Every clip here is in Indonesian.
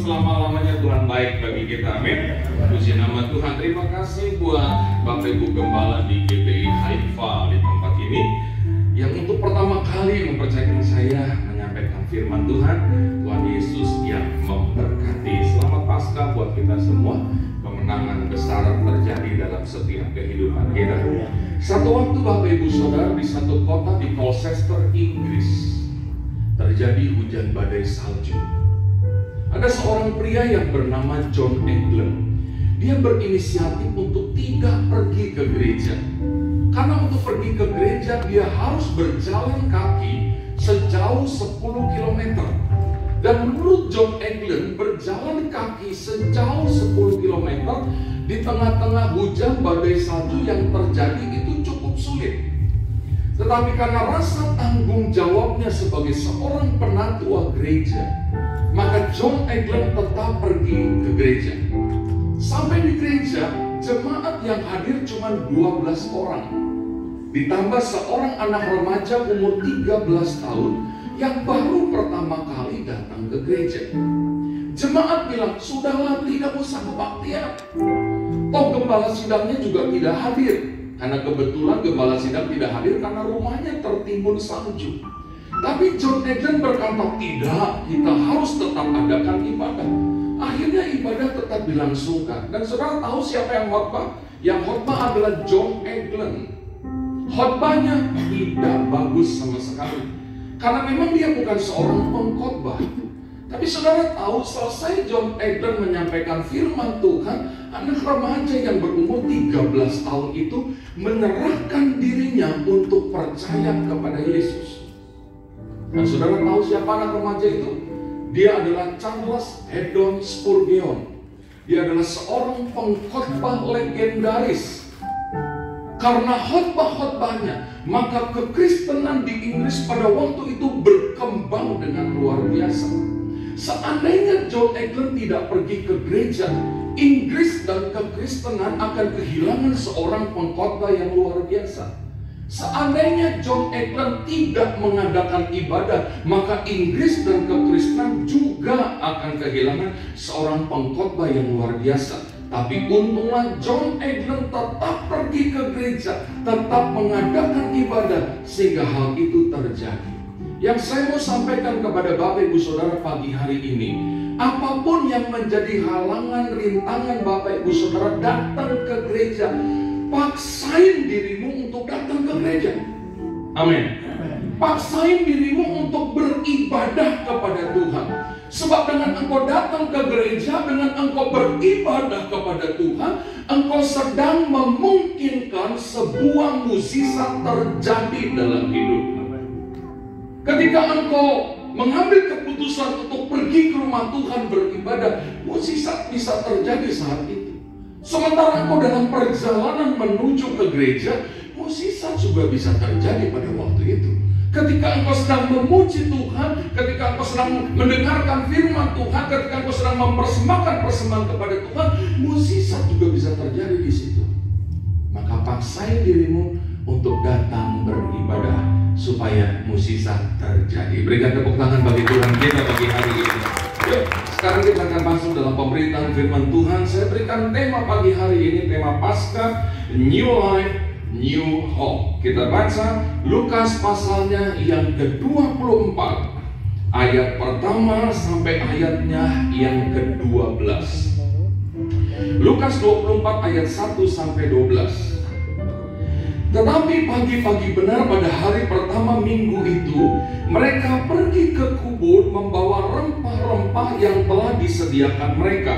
selama-lamanya Tuhan baik bagi kita, amin. Puji nama Tuhan. Terima kasih buat Bapak Ibu Gembala di GBI Haifa di tempat ini yang untuk pertama kali mempercayakan saya menyampaikan firman Tuhan. Tuhan Yesus yang memberkati. Selamat Paskah buat kita semua. Kemenangan besar terjadi dalam setiap kehidupan kita. Satu waktu Bapak Ibu Saudara, di satu kota di Colchester, Inggris, terjadi hujan badai salju. Ada seorang pria yang bernama John England. Dia berinisiatif untuk tidak pergi ke gereja. Karena untuk pergi ke gereja dia harus berjalan kaki sejauh 10 km. Dan menurut John England, berjalan kaki sejauh 10 km di tengah-tengah hujan badai salju yang terjadi itu cukup sulit. Tetapi karena rasa tanggung jawabnya sebagai seorang penatua gereja, maka John England tetap pergi ke gereja. Sampai di gereja, jemaat yang hadir cuma 12 orang. Ditambah seorang anak remaja umur 13 tahun yang baru pertama kali datang ke gereja. Jemaat bilang, sudahlah, tidak usah kebaktian. Toh gembala sidangnya juga tidak hadir. Karena kebetulan gembala sidang tidak hadir karena rumahnya tertimbun salju. Tapi John England berkata, tidak, kita harus tetap adakan ibadah. Akhirnya ibadah tetap dilangsungkan. Dan saudara tahu siapa yang khotbah? Yang khotbah adalah John England. Khotbahnya tidak bagus sama sekali. Karena memang dia bukan seorang pengkhotbah. Tapi saudara tahu, selesai John England menyampaikan firman Tuhan, anak remaja yang berumur 13 tahun itu menyerahkan dirinya untuk percaya kepada Yesus. Dan saudara tahu siapa anak remaja itu? Dia adalah Charles Haddon Spurgeon. Dia adalah seorang pengkhotbah legendaris. Karena khotbah-khotbahnya, maka kekristenan di Inggris pada waktu itu berkembang dengan luar biasa. Seandainya John England tidak pergi ke gereja, Inggris dan kekristenan akan kehilangan seorang pengkhotbah yang luar biasa. Seandainya John England tidak mengadakan ibadah, maka Inggris dan kekristenan juga akan kehilangan seorang pengkhotbah yang luar biasa. Tapi untunglah John England tetap pergi ke gereja, tetap mengadakan ibadah, sehingga hal itu terjadi. Yang saya mau sampaikan kepada Bapak Ibu Saudara pagi hari ini, apapun yang menjadi halangan, rintangan Bapak Ibu Saudara datang ke gereja, paksain dirimu untuk datang ke gereja. Amin. Paksain dirimu untuk beribadah kepada Tuhan. Sebab dengan engkau datang ke gereja, dengan engkau beribadah kepada Tuhan, engkau sedang memungkinkan sebuah mukjizat terjadi dalam hidup. Ketika engkau mengambil keputusan untuk pergi ke rumah Tuhan beribadah, mukjizat bisa terjadi saat itu. Sementara engkau dalam perjalanan menuju ke gereja, mukjizat juga bisa terjadi pada waktu itu. Ketika engkau sedang memuji Tuhan, ketika engkau sedang mendengarkan firman Tuhan, ketika engkau sedang mempersembahkan persembahan kepada Tuhan, mukjizat juga bisa terjadi di situ. Maka paksain dirimu untuk datang beribadah supaya mukjizat terjadi. Berikan tepuk tangan bagi Tuhan kita bagi hari ini. Yuk, sekarang kita akan masuk dalam pemberitaan firman Tuhan. Saya berikan tema pagi hari ini, tema Paskah, New Life, New Hope. Kita baca Lukas pasalnya yang ke-24, ayat pertama sampai ayatnya yang ke-12. Lukas 24 ayat 1 sampai 12. Tetapi pagi-pagi benar pada hari pertama minggu itu, mereka pergi ke kubur membawa rempah-rempah yang telah disediakan mereka.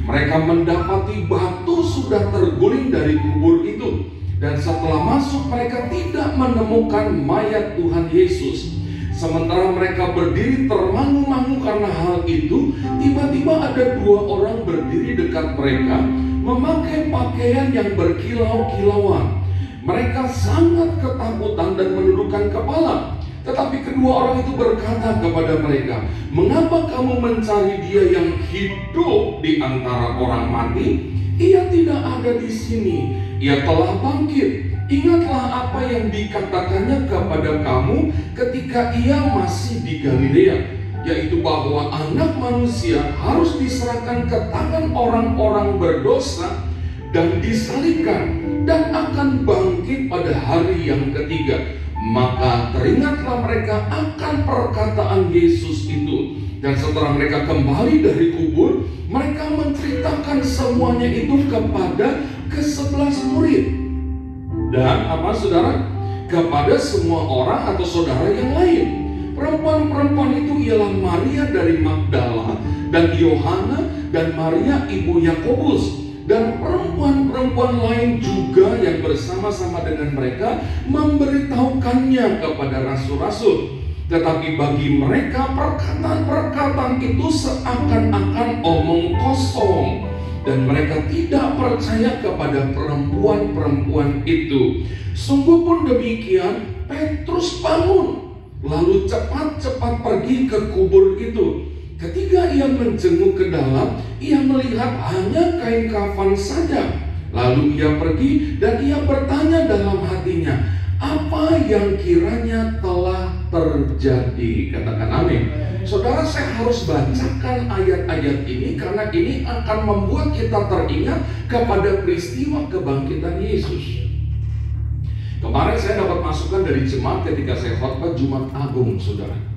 Mereka mendapati batu sudah terguling dari kubur itu. Dan setelah masuk mereka tidak menemukan mayat Tuhan Yesus. Sementara mereka berdiri termangu-mangu karena hal itu, tiba-tiba ada dua orang berdiri dekat mereka, memakai pakaian yang berkilau-kilauan. Mereka sangat ketakutan dan menundukkan kepala. Tetapi kedua orang itu berkata kepada mereka, "Mengapa kamu mencari dia yang hidup di antara orang mati? Ia tidak ada di sini. Ia telah bangkit. Ingatlah apa yang dikatakannya kepada kamu ketika ia masih di Galilea. yaitu bahwa Anak Manusia harus diserahkan ke tangan orang-orang berdosa dan disalibkan dan akan bangkit pada hari yang ketiga. Maka teringatlah mereka akan perkataan Yesus itu. Dan setelah mereka kembali dari kubur, mereka menceritakan semuanya itu kepada ke-11 murid. Dan apa saudara? Kepada semua orang atau saudara yang lain. Perempuan-perempuan itu ialah Maria dari Magdala dan Yohana dan Maria ibu Yakobus. Dan perempuan-perempuan lain juga yang bersama-sama dengan mereka memberitahukannya kepada rasul-rasul. Tetapi bagi mereka perkataan-perkataan itu seakan-akan omong kosong. Dan mereka tidak percaya kepada perempuan-perempuan itu. Sungguh pun demikian, Petrus bangun, lalu cepat-cepat pergi ke kubur itu. Ketika ia menjenguk ke dalam, ia melihat hanya kain kafan saja. Lalu ia pergi dan ia bertanya dalam hatinya, apa yang kiranya telah terjadi? Katakan amin. Saudara, saya harus bacakan ayat-ayat ini karena ini akan membuat kita teringat kepada peristiwa kebangkitan Yesus. Kemarin saya dapat masukan dari jemaat ketika saya khotbah Jumat Agung, saudara.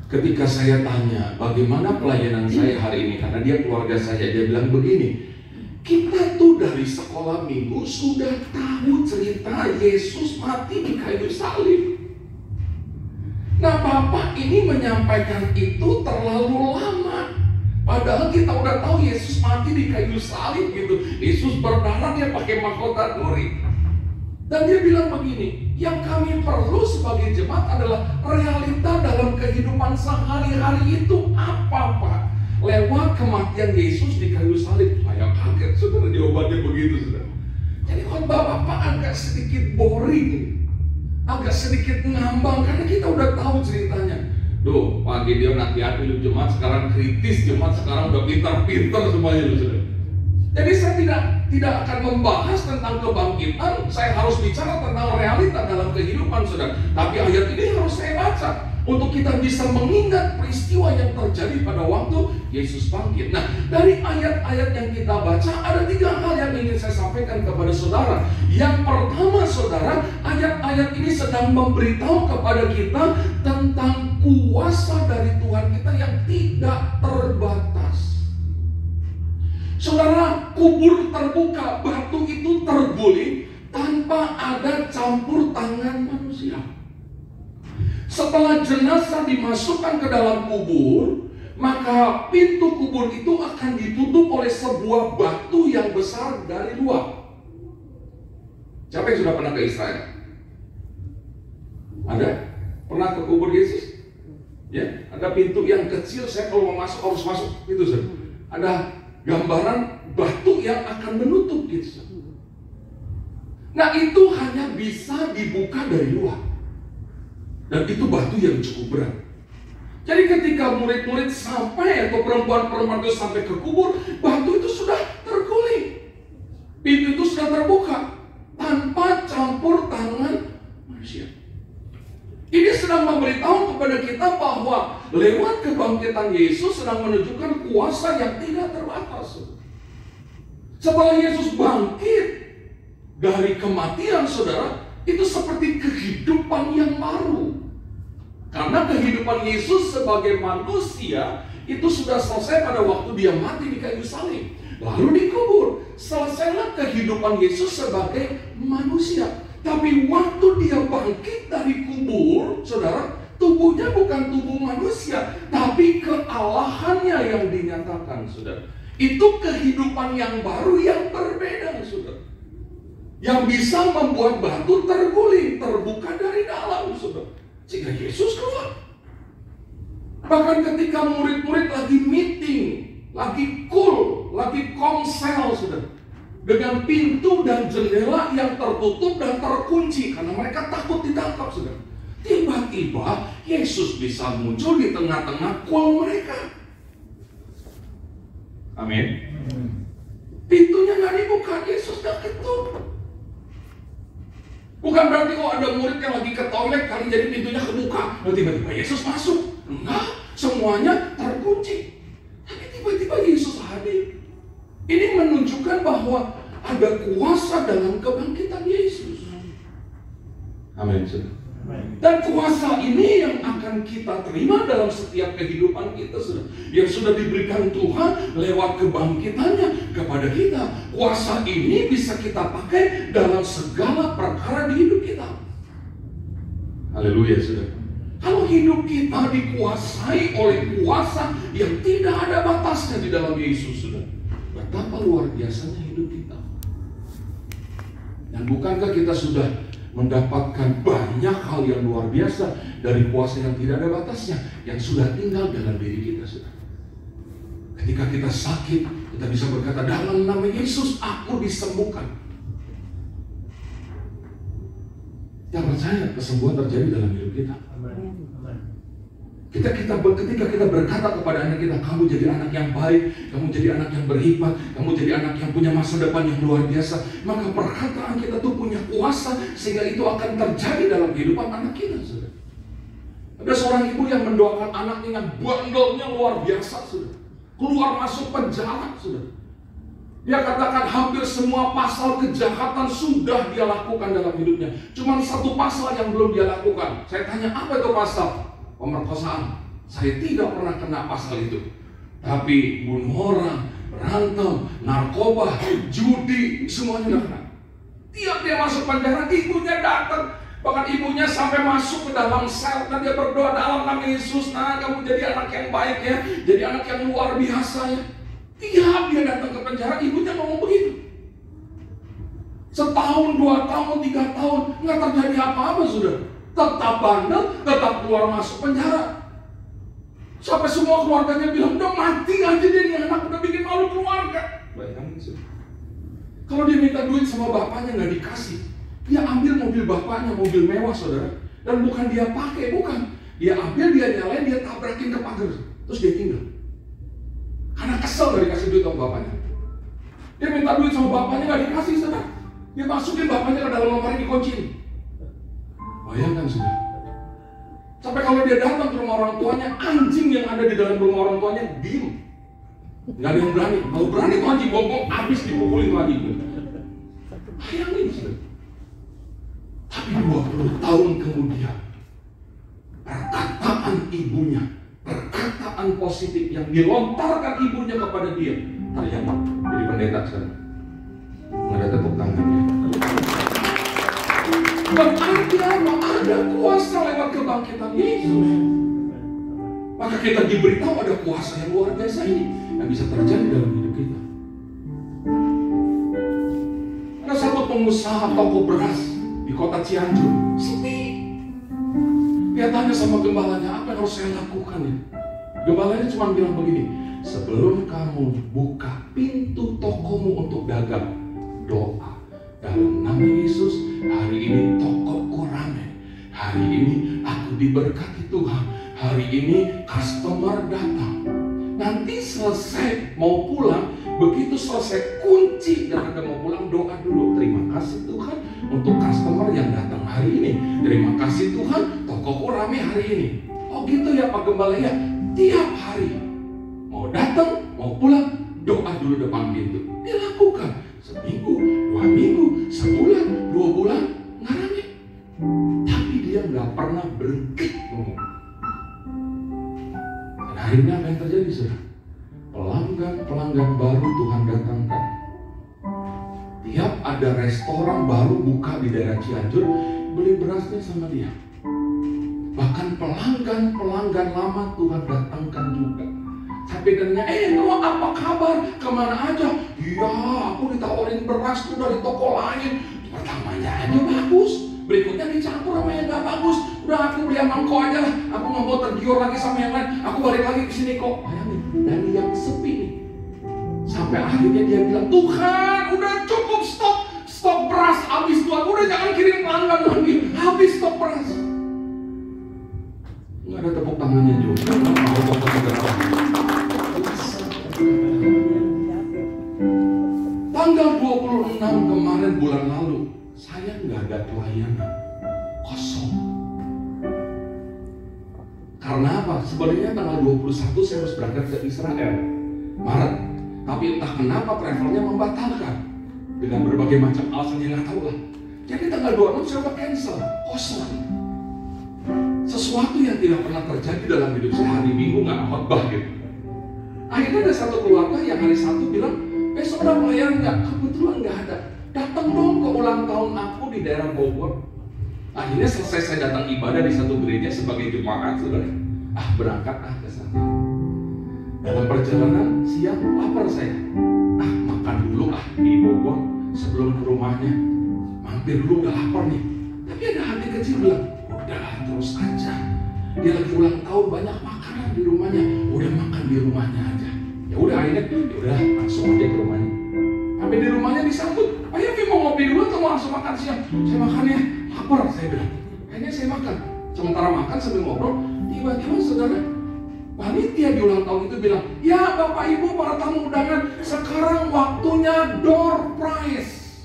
Ketika saya tanya, bagaimana pelayanan saya hari ini? Karena dia keluarga saya, dia bilang begini, kita tuh dari sekolah minggu sudah tahu cerita Yesus mati di kayu salib. Nah, Bapak ini menyampaikan itu terlalu lama. Padahal kita udah tahu Yesus mati di kayu salib gitu. Yesus berdarah, dia pakai mahkota duri. Dan dia bilang begini, yang kami perlu sebagai jemaat adalah realita dalam kehidupan sehari-hari itu apa, Pak? Lewat kematian Yesus di kayu salib. Saya kaget, saudara, jawabannya begitu, saudara. Jadi khotbah Bapak agak sedikit boring, agak sedikit ngambang, karena kita udah tahu ceritanya. Duh, Pak Gideon hati-hati lu jemaat, sekarang kritis, jemaat sekarang udah pintar-pintar semuanya lu, saudara. Jadi saya tidak akan membahas tentang kebangkitan, saya harus bicara tentang realita dalam kehidupan, saudara. Tapi ayat ini harus saya baca untuk kita bisa mengingat peristiwa yang terjadi pada waktu Yesus bangkit. Nah, dari ayat-ayat yang kita baca ada 3 hal yang ingin saya sampaikan kepada saudara. Yang pertama, saudara, ayat-ayat ini sedang memberitahu kepada kita tentang kuasa dari Tuhan kita yang tidak terbatas. Saudara, kubur terbuka, batu itu terguling tanpa ada campur tangan manusia. Setelah jenazah dimasukkan ke dalam kubur, maka pintu kubur itu akan ditutup oleh sebuah batu yang besar dari luar. Siapa yang sudah pernah ke Israel? Ada? Pernah ke kubur Yesus? Ya, ada pintu yang kecil, saya kalau mau masuk harus masuk itu, saudara. Ada gambaran batu yang akan menutup gitu. Nah, itu hanya bisa dibuka dari luar. Dan itu batu yang cukup berat. Jadi ketika murid-murid sampai atau perempuan-perempuan itu sampai ke kubur, batu itu sudah terguling. Pintu itu sudah terbuka tanpa campur tangan manusia. Ini sedang memberitahu kepada kita bahwa lewat kebangkitan Yesus sedang menunjukkan kuasa yang tidak terbatas. Setelah Yesus bangkit dari kematian, saudara, itu seperti kehidupan yang baru. Karena kehidupan Yesus sebagai manusia itu sudah selesai pada waktu dia mati di kayu salib, lalu dikubur. Selesailah kehidupan Yesus sebagai manusia. Tapi waktu dia bangkit dari kubur, saudara, tubuhnya bukan tubuh manusia, tapi kealahannya yang dinyatakan, saudara. Itu kehidupan yang baru yang berbeda, saudara. Yang bisa membuat batu terguling, terbuka dari dalam, saudara. Sehingga Yesus keluar. Bahkan ketika murid-murid lagi meeting, lagi cool, lagi komsel, saudara, dengan pintu dan jendela yang tertutup dan terkunci karena mereka takut ditangkap, saudara. Tiba-tiba Yesus bisa muncul di tengah-tengah kuil mereka. Amin. Pintunya nggak dibuka, Yesus nggak ketuk. Bukan berarti ada murid yang lagi ke toilet kali jadi pintunya kebuka, lalu tiba-tiba Yesus masuk. Enggak, semuanya terkunci. Tapi tiba-tiba Yesus hadir. Ini menunjukkan bahwa ada kuasa dalam kebangkitan Yesus. Amin. Dan kuasa ini yang akan kita terima dalam setiap kehidupan kita, yang sudah diberikan Tuhan lewat kebangkitannya kepada kita. Kuasa ini bisa kita pakai dalam segala perkara di hidup kita. Haleluya, saudara. Kalau hidup kita dikuasai oleh kuasa yang tidak ada batasnya di dalam Yesus, saudara, betapa luar biasanya hidup kita. Dan bukankah kita sudah mendapatkan banyak hal yang luar biasa dari kuasa yang tidak ada batasnya yang sudah tinggal dalam diri kita, saudara. Ketika kita sakit, kita bisa berkata, dalam nama Yesus aku disembuhkan. Kita percaya kesembuhan terjadi dalam hidup kita. Ketika kita berkata kepada anak kita, kamu jadi anak yang baik, kamu jadi anak yang berhikmat, kamu jadi anak yang punya masa depan yang luar biasa, maka perkataan kita tuh punya kuasa sehingga itu akan terjadi dalam kehidupan anak kita, saudara. Ada seorang ibu yang mendoakan anaknya yang bandelnya luar biasa, saudara, keluar masuk penjara, saudara. Dia katakan hampir semua pasal kejahatan sudah dia lakukan dalam hidupnya. Cuma satu pasal yang belum dia lakukan. Saya tanya, apa itu pasal? Pemerkosaan. Saya tidak pernah kena pasal itu. Tapi bunuh orang, berantem, narkoba, judi, semuanya udah kena. Tiap dia masuk penjara, ibunya datang. Bahkan ibunya sampai masuk ke dalam sel dan dia berdoa dalam nama Yesus, nah kamu jadi anak yang baik ya, jadi anak yang luar biasa ya. Tiap dia datang ke penjara, ibunya ngomong begitu. Setahun, 2 tahun, 3 tahun, nggak terjadi apa-apa, sudah. Tetap bandel, tetap keluar masuk penjara. Sampai semua keluarganya bilang, udah mati aja dia nih anak, udah bikin malu keluarga. Bayangin, sudah. Kalau dia minta duit sama bapaknya nggak dikasih, dia ambil mobil bapaknya, mobil mewah, saudara. Dan bukan dia pakai, bukan. Dia ambil, dia nyalain, dia tabrakin ke pagar, terus dia tinggal. Karena kesel gak dikasih duit sama bapaknya. Dia minta duit sama bapaknya gak dikasih, saudara. Dia masukin bapaknya ke dalam lemari, dikunciin. Bayangkan, saudara. Sampai kalau dia datang ke rumah orang tuanya, anjing yang ada di dalam rumah orang tuanya diem. Gak ada yang berani. Kalau berani tuh anjing bonggong, habis dipukulin lagi. Bayangin, saudara. Tapi 20 tahun kemudian, perkataan ibunya, perkataan positif yang dilontarkan ibunya kepada dia ternyata jadi pendeta sekarang. Nggak ada tepuk tangannya. Berarti apa? Ada kuasa lewat kebangkitan Yesus. Maka kita diberitahu ada kuasa yang luar biasa ini yang bisa terjadi dalam hidup kita. Ada satu pengusaha toko beras di kota Cianjur, sepi. Dia tanya sama gembalanya, apa yang harus saya lakukan ya? Gembalanya cuma bilang begini, sebelum kamu buka pintu tokomu untuk dagang, doa dalam nama Yesus, hari ini tokoku ramai, hari ini aku diberkati Tuhan, hari ini customer datang. Nanti selesai mau pulang, begitu selesai kunci dan Anda mau pulang, doa dulu, terima kasih Tuhan untuk customer yang datang hari ini, terima kasih Tuhan tokoku ramai hari ini. Oh gitu ya Pak Gembala ya. Tiap hari mau datang mau pulang, doa dulu depan pintu. Dia lakukan seminggu, 2 minggu, sebulan, 2 bulan, nggak rame. Tapi dia nggak pernah berhenti ngomong. Dan akhirnya apa yang terjadi, saudara? Pelanggan baru Tuhan datangkan. Tiap ada restoran baru buka di daerah Cianjur, beli berasnya sama dia. Bahkan pelanggan lama Tuhan datangkan juga. Sampai dengannya, kamu apa kabar? Kemana aja? Iya, aku ditawarin beras tuh dari toko lain. Pertamanya aja bagus, berikutnya dicampur sama yang gak bagus. Udah aku beli sama engkau aja lah. Aku gak mau tergiur lagi sama yang lain. Aku balik lagi ke sini kok. Bayangin, dari yang sepi nih. Sampai akhirnya dia bilang, Tuhan udah cukup, stop beras habis Tuhan. Udah jangan kirim pelanggan lagi, habis stok beras. Nggak ada tepuk tangannya juga. Tanggal 26 kemarin bulan lalu, saya nggak ada pelayanan, kosong. Karena apa? Sebenarnya Sebetulnya tanggal 21 saya harus berangkat ke Israel, Maret. Tapi entah kenapa travelnya membatalkan dengan berbagai macam alasan yang nggak tahu lah. Jadi tanggal 26 saya udah cancel, kosong. Sesuatu yang tidak pernah terjadi dalam hidup saya, hari Minggu nggak khotbah gitu. Akhirnya ada satu keluarga yang hari Sabtu bilang, besok ada pelayanan nggak? Kebetulan nggak ada. Datang dong ke ulang tahun aku di daerah Bogor. Akhirnya selesai saya datang ibadah di satu gereja sebagai jemaat, saudara. Berangkat ke sana. Dalam perjalanan siang lapar saya. Makan dulu di Bogor sebelum ke rumahnya. Mampir dulu, udah lapar nih. Tapi ada hati kecil bilang, udah terus aja. Dia lagi ulang tahun, banyak makanan di rumahnya. Udah makan di rumahnya aja. Ya udah akhirnya, udah langsung aja ke rumahnya. Sampai di rumahnya disambut. Ayo Vi mau ngopi dulu atau mau langsung makan siang? Saya makan ya, lapar saya bilang. Akhirnya saya makan. Sementara makan sambil ngobrol, tiba-tiba saudara panitia di ulang tahun itu bilang, ya Bapak Ibu para tamu undangan, sekarang waktunya door prize.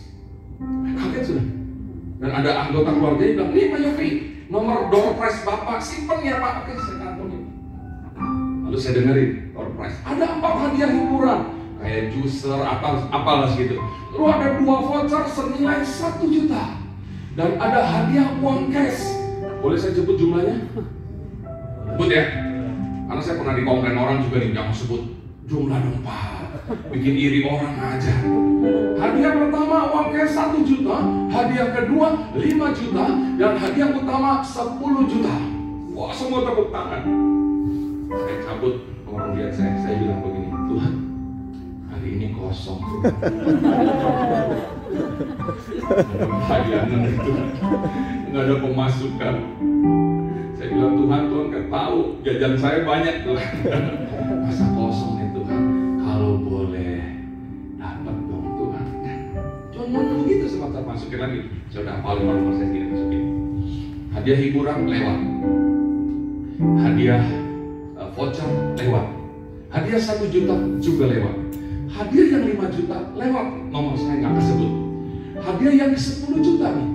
Kaget sudah. Dan ada anggota keluarga yang bilang, nih Pak Yofi, nomor door prize Bapak, simpen ya Pak. Oke, saya kantongin. Lalu saya dengerin door prize. Ada 4 hadiah hiburan, kayak juicer, apalah segitu. Lalu ada 2 voucher senilai 1 juta. Dan ada hadiah uang cash. Boleh saya sebut jumlahnya? Sebut ya. Karena saya pernah dikomplain orang juga nih, jangan sebut jumlah dong Pak, bikin iri orang aja. Hadiah pertama uang cash 1 juta, hadiah kedua 5 juta, dan hadiah utama 10 juta. Wah, semua tepuk tangan. Saya cabut, orang lihat saya bilang begini, Tuhan, hari ini kosong. Bayanan itu nggak ada pemasukan. Saya bilang, Tuhan kan tahu jajan saya banyak Tuhan. Masa kosong nih Tuhan? Kalau boleh dapat dong Tuhan. Cuma ngomong begitu sebentar, masukin lagi. Saya udah hafalin nomor saya tidak masukin. Hadiah hiburan lewat. Hadiah voucher lewat. Hadiah 1 juta juga lewat. Hadiah yang 5 juta lewat, nomor saya nggak kesebut. Hadiah yang 10 juta nih,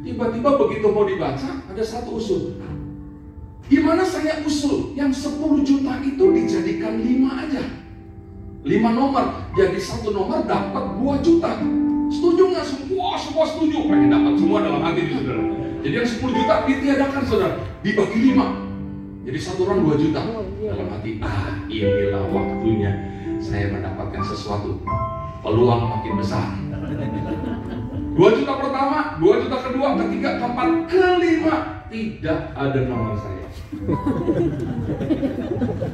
tiba-tiba begitu mau dibaca ada satu usul. Gimana saya usul yang 10 juta itu dijadikan 5 aja, 5 nomor, jadi 1 nomor dapat 2 juta. Setuju nggak semua? Semua setuju, pengen dapat semua dalam hati ini saudara. Jadi yang 10 juta ditiadakan saudara, dibagi 5, jadi 1 orang 2 juta. Dalam hati, inilah waktunya saya mendapatkan sesuatu, peluang makin besar. 2 juta pertama, 2 juta kedua, ketiga, keempat, kelima, tidak ada nomor saya.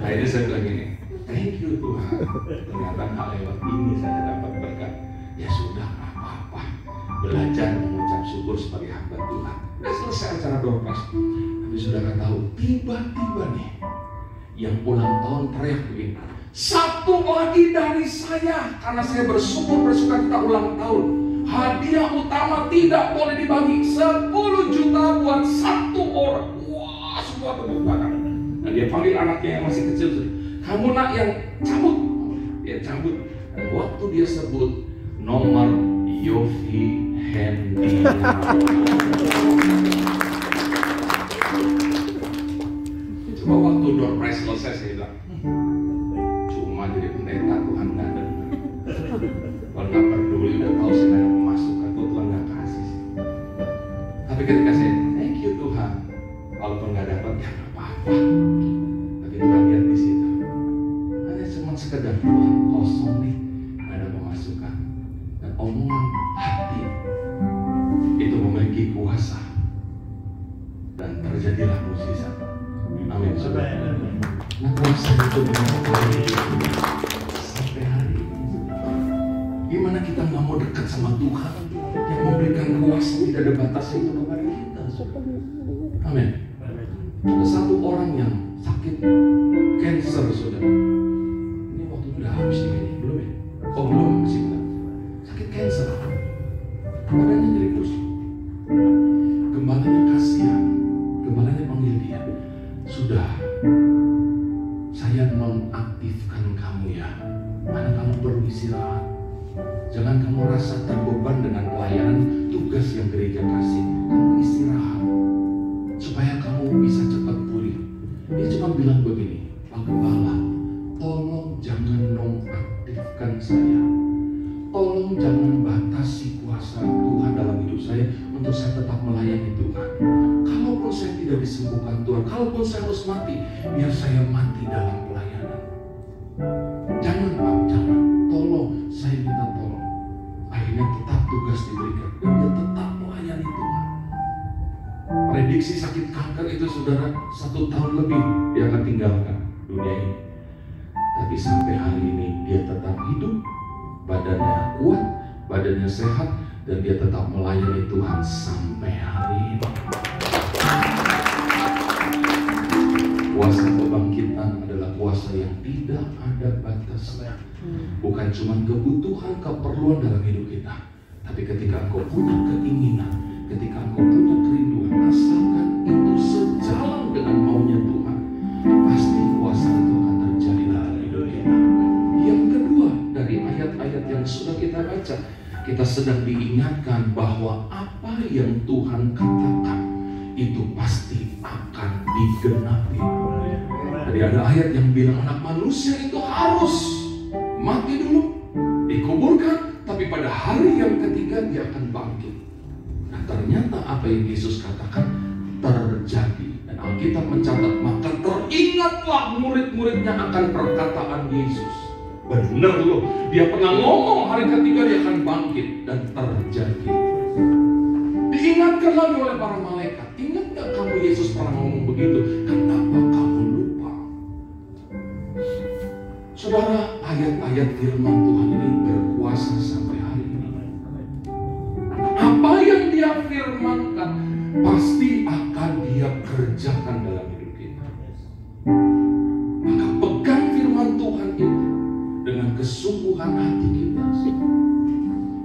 Akhirnya saya bilang gini, thank you Tuhan, ternyata hal lewat ini saya dapat berkat. Ya sudah, apa-apa, belajar mengucap syukur sebagai hamba Tuhan. Udah selesai acara doorpass. Tapi saudara tahu, tiba-tiba nih yang ulang tahun teriak begini, 1 lagi dari saya, karena saya bersyukur bersukacita ulang tahun. Hadiah utama tidak boleh dibagi, 10 juta buat 1 orang. Wah, semua tepuk tangan. Nah, dia panggil anaknya yang masih kecil, kamu nak yang cabut. Dia cabut. Dan waktu dia sebut nomor Yofi Hendy, coba waktu door prize selesai saya bilang, cuma jadi pendeta Tuhan nggak ada. Kalau nggak peduli, udah tahu saya nggak ada pemasukan, Tuhan nggak kasih. Tapi ketika saya thank you Tuhan, walaupun nggak dapat ya nggak apa-apa. Tapi Tuhan lihat di situ, hanya cuma sekedar Tuhan kosong nih, nggak ada pemasukan. Dan omongan hati itu memiliki kuasa, dan terjadilah mukjizat. Amin. Saudara. Nah, kuasa itu sampai hari ini. Gimana kita nggak mau dekat sama Tuhan yang memberikan kuasa tidak ada batasnya itu kepada kita? Amin. Ada satu orang yang sakit cancer, saudara. Ini waktunya udah habis ini, belum ya? Oh belum, masih belum. Sakit cancer, badannya jadi kusut. Gembalanya kasihan, gembalanya panggil dia. Sudah, saya nonaktifkan kamu ya, karena kamu perlu istirahat. Jangan kamu rasa terbeban dengan pelayanan tugas yang gereja kasih. Kamu istirahat supaya kamu bisa cepat pulih. Dia cuma bilang begini, Pak Gembala, tolong jangan nonaktifkan saya. Tolong jangan batasi kuasa Tuhan dalam hidup saya untuk saya tetap melayani Tuhan. Kalaupun saya tidak disembuhkan Tuhan, kalaupun saya harus mati, biar saya mati dalam pelayanan. Jangan Pak, jangan. Tolong, saya minta tolong. Akhirnya tetap tugas diberikan dan dia tetap melayani Tuhan. Prediksi sakit kanker itu saudara 1 tahun lebih dia akan tinggalkan dunia ini. Tapi sampai hari ini dia tetap hidup, badannya kuat, badannya sehat, dan dia tetap melayani Tuhan sampai hari ini. Kuasa kebangkitan adalah kuasa yang tidak ada batasnya. Bukan cuma kebutuhan, keperluan dalam hidup kita, tapi ketika engkau punya keinginan, ketika engkau punya kerinduan, asalkan itu sejalan dengan maunya Tuhan, pasti kuasa itu akan terjadi dalam hidup kita. Yang kedua, dari ayat-ayat yang sudah kita baca, kita sedang diingatkan bahwa apa yang Tuhan katakan itu pasti akan digenapi. Tadi ada ayat yang bilang anak manusia itu harus mati dulu, dikuburkan, tapi pada hari yang ketiga dia akan bangkit. Nah, ternyata apa yang Yesus katakan terjadi. Dan Alkitab mencatat, maka teringatlah murid-muridnya akan perkataan Yesus. Benar loh, dia pernah ngomong hari ketiga dia akan bangkit, dan terjadi. Diingatkan lagi oleh para malaikat. Ingat gak kamu Yesus pernah ngomong begitu? Kenapa kamu lupa? Saudara, ayat-ayat firman Tuhan ini berkuasa sampai hari ini. Apa yang dia firmankan pasti akan dia kerjakan dalam hidup kita. Maka pegang firman Tuhan itu dengan kesungguhan hati kita.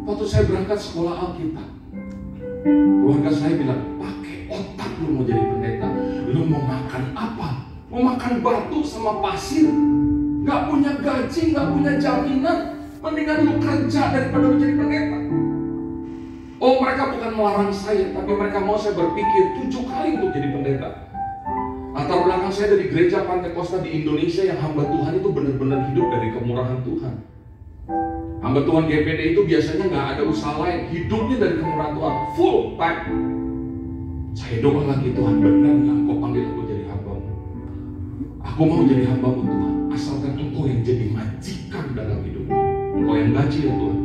Waktu saya berangkat sekolah Alkitab, keluarga saya bilang, pakai otak lu mau jadi pendeta. Lu mau makan apa? Mau makan batu sama pasir? Gak punya gaji, gak punya jaminan, mendingan lu kerja daripada lu jadi pendeta. Oh, mereka bukan melarang saya, tapi mereka mau saya berpikir 7 kali untuk jadi pendeta. Latar belakang saya dari gereja Pantekosta di Indonesia yang hamba Tuhan itu benar-benar hidup dari kemurahan Tuhan. Hamba Tuhan GPD itu biasanya gak ada usaha lain, hidupnya dari kemurahan Tuhan, full time. Saya doa lagi, Tuhan benar gak Engkau panggil aku jadi hamba-Mu? Aku mau jadi hamba-Mu Tuhan, asalkan Engkau yang jadi majikan dalam hidup, Engkau yang gaji ya Tuhan.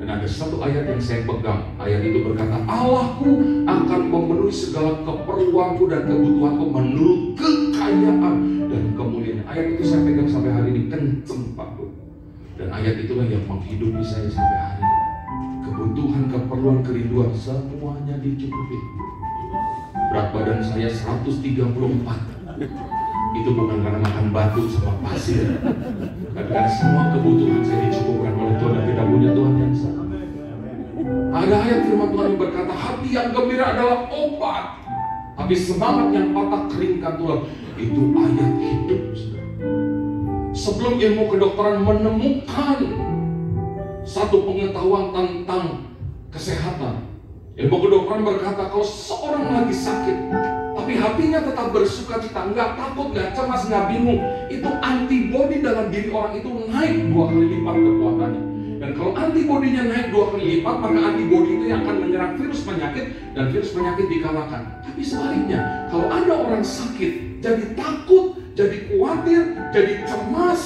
Dan ada satu ayat yang saya pegang. Ayat itu berkata, Allahku akan memenuhi segala keperluanku dan kebutuhanku menurut kekayaan dan kemuliaan. Ayat itu saya pegang sampai hari ini, kenceng Pak Bu. Dan ayat itulah yang menghidupi saya sampai hari ini. Kebutuhan, keperluan, kerinduan semuanya dicukupi. Berat badan saya 134. Itu bukan karena makan batu sama pasir, karena semua kebutuhan saya dicukupkan oleh Tuhan dan kita punya Tuhan yang sama. Ada ayat firman Tuhan yang berkata, hati yang gembira adalah obat, tapi semangat yang patah keringkan tulang. Itu ayat hidup. Sebelum ilmu kedokteran menemukan satu pengetahuan tentang kesehatan, ilmu kedokteran berkata kalau seorang lagi sakit tapi hatinya tetap bersuka cita, nggak takut, nggak cemas, nggak bingung, itu antibodi dalam diri orang itu naik 2 kali lipat kekuatannya. Dan kalau antibodinya naik 2 kali lipat, maka antibodi itu yang akan menyerang virus penyakit, dan virus penyakit dikalahkan. Tapi sebaliknya, kalau ada orang sakit, jadi takut, jadi khawatir, jadi cemas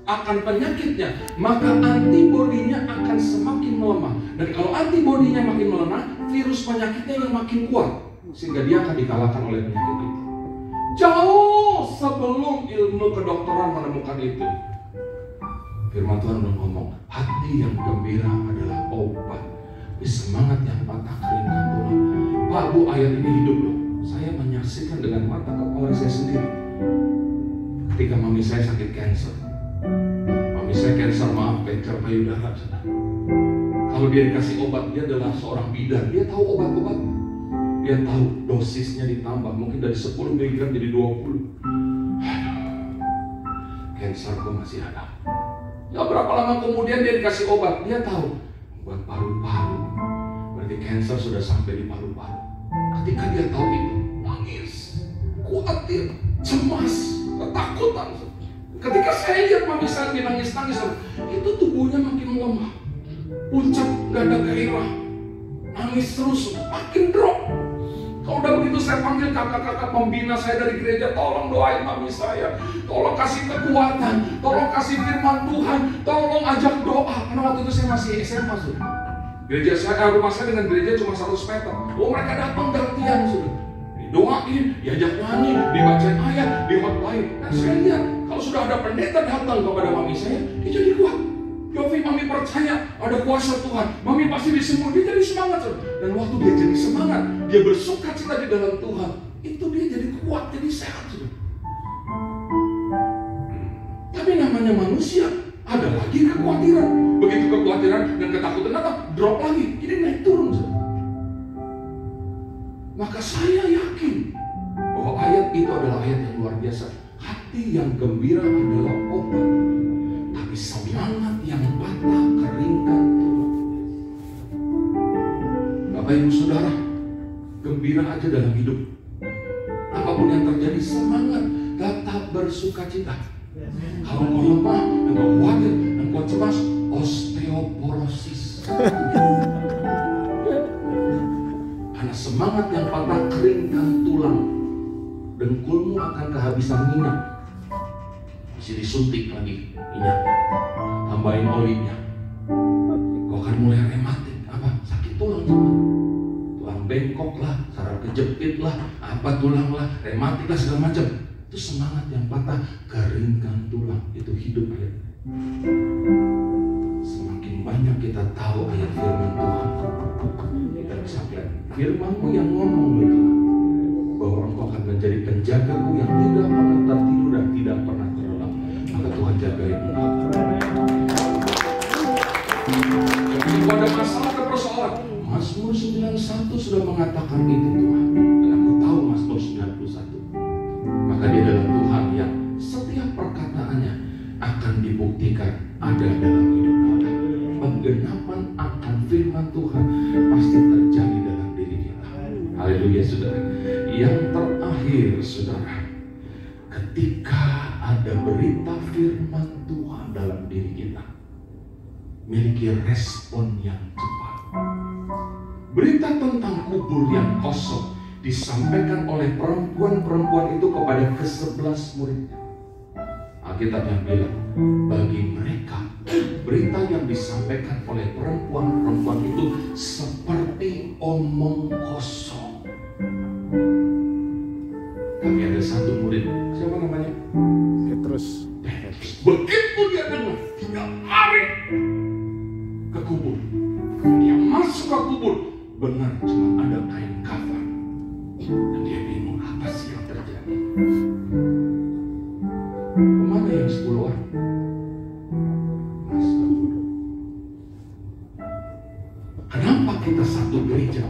akan penyakitnya, maka antibodinya akan semakin melemah. Dan kalau antibodinya makin melemah, virus penyakitnya yang makin kuat, sehingga dia akan dikalahkan oleh penyakit itu. Jauh sebelum ilmu kedokteran menemukan itu, firman Tuhan belum ngomong, hati yang gembira adalah obat, semangat yang patah keringkan tulang. Pak Bu, ayat ini hidup loh. Saya menyaksikan dengan mata kepala saya sendiri. Ketika mami saya sakit kanker, mami saya kanker kanker payudara. Kalau dia dikasih obat, dia adalah seorang bidan, dia tahu obat-obat. Dia tahu dosisnya ditambah, mungkin dari 10 mg jadi 20. Kankerku masih ada. Gak berapa lama kemudian dia dikasih obat, dia tahu buat paru-paru. Berarti kanker sudah sampai di paru-paru. Ketika dia tahu itu, nangis, khawatir, cemas, ketakutan. Ketika saya lihat mami saya nangis-nangis, itu tubuhnya makin lemah, pucat, gak ada gairah, nangis terus, makin drop. Kalau udah begitu saya panggil kakak-kakak pembina saya dari gereja, tolong doain mami saya, tolong kasih kekuatan, tolong kasih firman Tuhan, tolong ajak doa. Karena waktu itu saya masih SMA sudah. Gereja saya, rumah saya dengan gereja cuma 100 meter. Oh, mereka datang gantian sudah. Didoain, diajak nyanyi, dibacain ayat, dihotbain. Dan saya lihat kalau sudah ada pendeta datang kepada mami saya, dia jadi kuat. Yofi, mami percaya ada kuasa Tuhan, mami pasti disembuh. Dia jadi semangat. Dan waktu dia jadi semangat, dia bersuka cita di dalam Tuhan, itu dia jadi kuat, jadi sehat. Tapi namanya manusia, ada lagi kekhawatiran. Begitu kekhawatiran dan ketakutan datang, drop lagi, jadi naik turun. Maka saya yakin bahwa ayat itu adalah ayat yang luar biasa. Hati yang gembira adalah obat, tapi semangat yang patah keringkan tulang. Bapak Ibu Saudara, gembira aja dalam hidup. Apapun yang terjadi, semangat, tetap bersukacita. Kalau kau lemah, engkau khawatir, engkau cemas, osteoporosis. Karena semangat yang patah keringkan tulang. Dengkulmu akan kehabisan minyak. Mesti disuntik lagi minyak, tambahin olinya. Kau akan mulai rematik, sakit tulang semua. Tulang bengkok lah, saraf kejepit lah, tulang lah, rematik lah, segala macam. Itu semangat yang patah, keringkan tulang. Itu hidup ayat. Semakin banyak kita tahu ayat firman Tuhan, kita bisa lihat firman-Mu yang ngomong itu, bahwa Engkau akan menjadi penjagaku yang tidak pernah tertidur dan tidak pernah terlelap. Maka Tuhan jagain engkau. Jadi kalau ada masalah, ada persoalan, Mazmur 91 sudah mengatakan itu Tuhan. Dan aku tahu Mazmur 91. Maka dia adalah Tuhan yang setiap perkataannya akan dibuktikan ada dalam hidup kita. Penggenapan akan firman Tuhan pasti terjadi dalam diri kita. Haleluya saudara. Yang terakhir saudara, ketika ada berita firman Tuhan dalam diri kita, miliki respon yang cepat. Berita tentang kubur yang kosong disampaikan oleh perempuan-perempuan itu kepada ke-11 muridnya. Alkitab yang bilang, bagi mereka berita yang disampaikan oleh perempuan-perempuan itu seperti omong kosong. Tapi ada satu murid, siapa namanya? Petrus. Begitu dia dengar, dia lari ke kubur. Dia masuk ke kubur, benar cuma ada kain kafan. Dan dia bingung, apa sih yang terjadi? Kemana yang 10 orang? Kenapa kita satu gereja?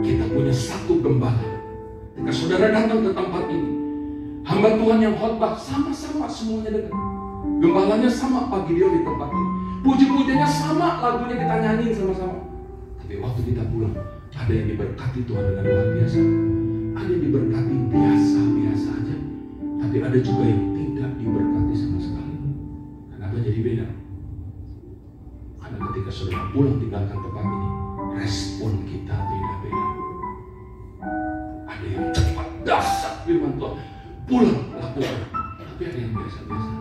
Kita punya satu gembala. Ketika saudara datang ke tempat ini, hamba Tuhan yang khotbah sama-sama semuanya dengar. Gembalanya sama Pak Gideon di tempat ini. Puji-pujinya sama, lagunya kita nyanyiin sama-sama. Tapi waktu kita pulang, ada yang diberkati Tuhan dengan luar biasa. Ada yang diberkati biasa-biasa aja. Tapi ada juga yang tidak diberkati sama sekali. Kenapa jadi beda? Karena ketika saudara pulang tinggalkan tempat ini, respon kita beda-beda. Ada yang cepat, dahsyat firman Tuhan, pulang lakukan. Tapi ada yang biasa-biasa.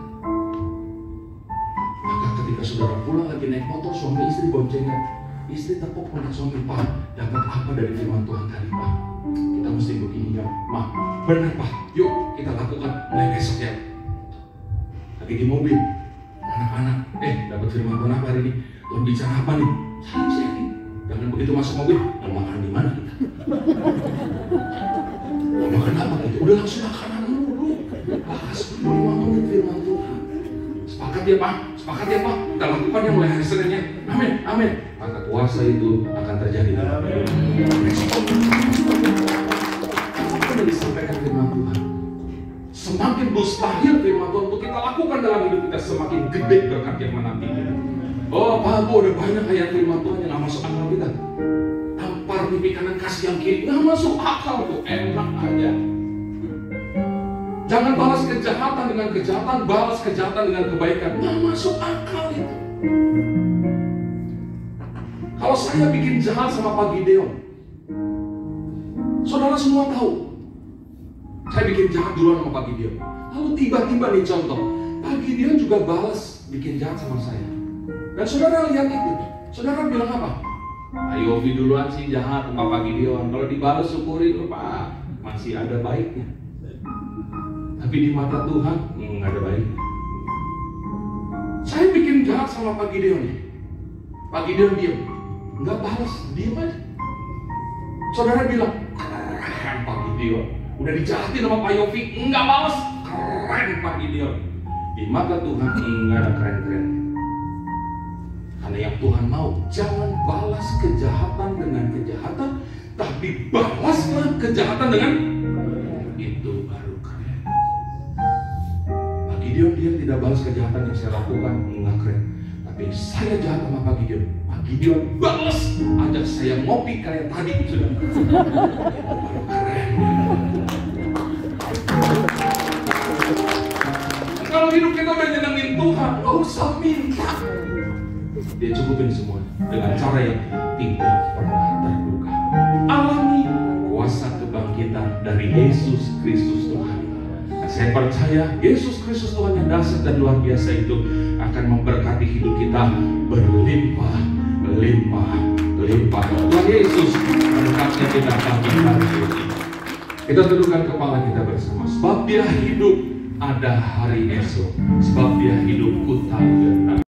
Maka ketika saudara pulang lagi naik motor, suami istri boncengan. Istri tepuk pundak suami, Pak, dapat apa dari firman Tuhan tadi, Pak? Kita mesti begini ya, Ma. Benar, Pak. Yuk kita lakukan mulai besok ya. Lagi di mobil, anak-anak, dapat firman Tuhan apa hari ini? Tuhan bicara apa nih? Saling sharing. Jangan begitu masuk mobil, mau makan di mana kita? Mau makan apa gitu? Udah langsung makanan dulu. Bahas dulu 5 menit firman Tuhan. Sepakat ya Pak? Sepakat ya Pak? Kita lakukan yang mulai hari Seninnya. Amin, amin. Maka kuasa itu akan terjadi. Apa yang disampaikan firman Tuhan? Semakin mustahil firman Tuhan untuk kita lakukan dalam hidup kita, semakin gede berkat yang menanti kita. Oh Pak, ada banyak ayat firman Tuhan yang gak masuk akal kita. Tampar pipi kanan, kasih yang kiri, gak masuk akal tuh, enak aja. Jangan balas kejahatan dengan kejahatan, balas kejahatan dengan kebaikan. Nggak masuk akal itu. Kalau saya bikin jahat sama Pak Gideon, saudara semua tahu, saya bikin jahat duluan sama Pak Gideon. Lalu tiba-tiba nih contoh, Pak Gideon juga balas bikin jahat sama saya. Dan saudara lihat itu, saudara bilang apa? Ayo Yofi duluan sih jahat sama Pak Gideon. Kalau dibalas syukuri loh Pak, masih ada baiknya. Tapi di mata Tuhan nggak ada baiknya. Saya bikin jahat sama Pak Gideon nih. Pak Gideon diam, nggak balas, diam aja. Saudara bilang, keren Pak Gideon. Udah dijahatin sama Pak Yofi, nggak balas, keren Pak Gideon. Di mata Tuhan nggak ada keren-keren. Karena yang Tuhan mau, jangan balas kejahatan dengan kejahatan, tapi balaslah kejahatan dengan itu baru keren. Pak Gideon dia tidak balas kejahatan yang saya lakukan, nggak keren. Tapi saya jahat sama Pak Gideon. Pak Gideon balas, ajak saya ngopi kayak tadi sudah. Baru keren. Kalau hidup kita udah nyenengin Tuhan, nggak usah minta. Dia cukupin semua dengan cara yang tidak pernah terduga. Alami kuasa kebangkitan dari Yesus Kristus Tuhan. Nah, saya percaya Yesus Kristus Tuhan yang dahsyat dan luar biasa itu akan memberkati hidup kita berlimpah, limpah, limpah. Tuhan Yesus berkatnya kita pagi hari ini. Kita tundukkan kepala kita bersama. Sebab Dia hidup, ada hari esok. Sebab Dia hidup, ku tahu.